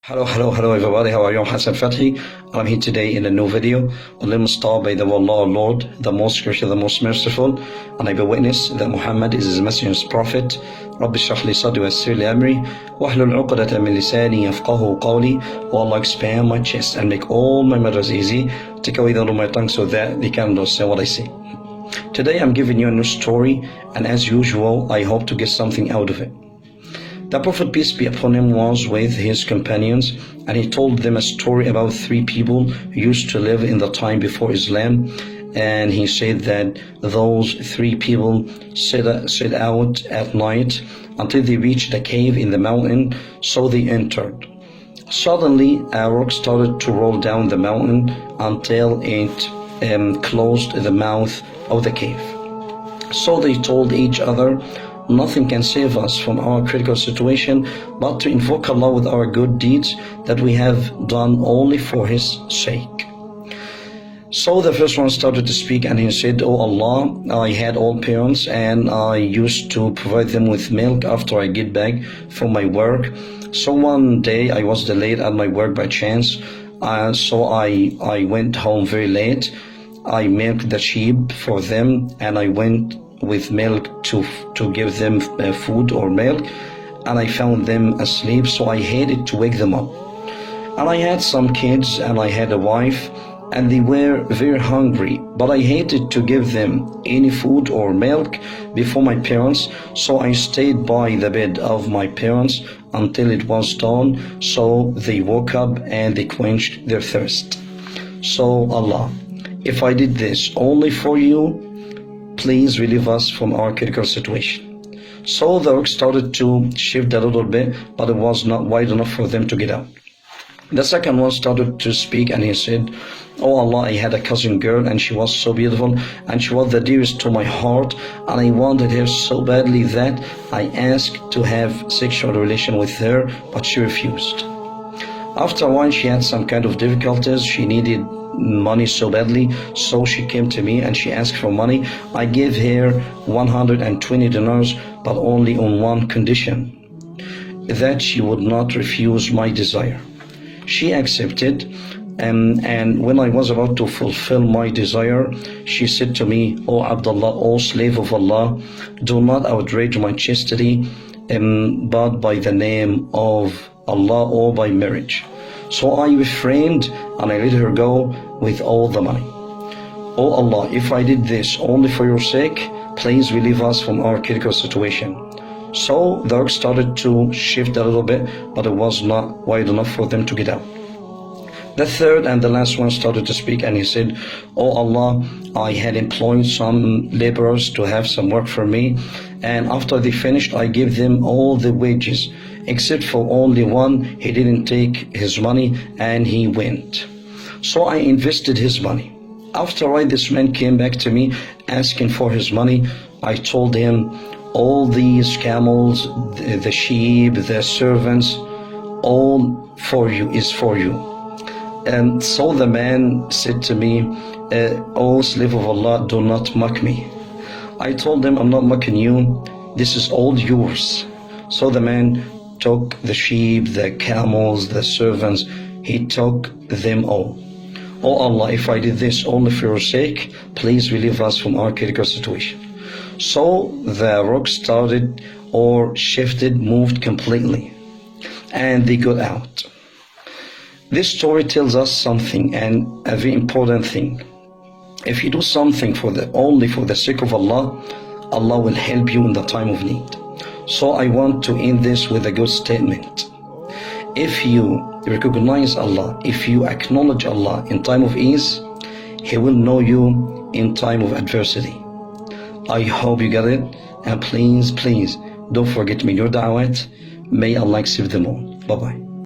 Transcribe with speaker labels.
Speaker 1: Hello everybody, how are you? I'm Hassan Fathi. I'm here today in a new video. Let me start by the Allah, our Lord, the most gracious, the most merciful. And I bear witness that Muhammad is his messenger, his prophet. Rabbi shrah li sadri wa yassir li amri wahlul 'uqdatan min lisani yafqahu qawli. Oh Allah, expand my chest and make all my matters easy. Take away the load of my tongue so that they can understand what I say. Today I'm giving you a new story, and as usual, I hope to get something out of it. The Prophet, peace be upon him, was with his companions, and he told them a story about three people who used to live in the time before Islam. And he said that those three people set out at night until they reached a cave in the mountain, so they entered. Suddenly a rock started to roll down the mountain until it closed the mouth of the cave. So they told each other, nothing can save us from our critical situation but to invoke Allah with our good deeds that we have done only for His sake. So the first one started to speak, and he said, "Oh Allah, I had all parents and I used to provide them with milk after I get back from my work. So one day I was delayed at my work by chance, so I went home very late. I milked the sheep for them, and I went with milk to give them food or milk, and I found them asleep, so I hated to wake them up. And I had some kids and I had a wife, and they were very hungry, but I hated to give them any food or milk before my parents, so I stayed by the bed of my parents until it was dawn, so they woke up and they quenched their thirst. So Allah, if I did this only for you, please relieve us from our critical situation." So the rock started to shift a little bit, but it was not wide enough for them to get out. The second one started to speak, and he said, "Oh Allah, I had a cousin girl, and she was so beautiful, and she was the dearest to my heart, and I wanted her so badly that I asked to have sexual relation with her, but she refused. After a while, she had some kind of difficulties. She needed money so badly, so she came to me and she asked for money. I gave her 120 dinars, but only on one condition, that she would not refuse my desire. She accepted, and when I was about to fulfill my desire, she said to me, 'O Abdullah, O slave of Allah, do not outrage my chastity, but by the name of Allah or by marriage.' So I refrained and I let her go with all the money. Oh Allah, if I did this only for your sake, please relieve us from our critical situation." So the rock started to shift a little bit, but it was not wide enough for them to get out. The third and the last one started to speak, and he said, "Oh Allah, I had employed some laborers to have some work for me, and after they finished, I gave them all the wages, except for only one. He didn't take his money and he went. So I invested his money. After a while, this man came back to me asking for his money. I told him, all these camels, the sheep, the servants, all is for you. And so the man said to me, "O slave of Allah, do not mock me." I told him, "I'm not mocking you. This is all yours." So the man took the sheep, the camels, the servants. He took them all. Oh Allah, if I did this only for your sake, please relieve us from our critical situation. So the rock started or shifted, moved completely, and they got out. This story tells us something, and a very important thing. If you do something only for the sake of Allah, Allah will help you in the time of need. So I want to end this with a good statement. If you recognize Allah, if you acknowledge Allah in time of ease, He will know you in time of adversity. I hope you got it, and please don't forget me your da'wat. May Allah accept them all. Bye-bye.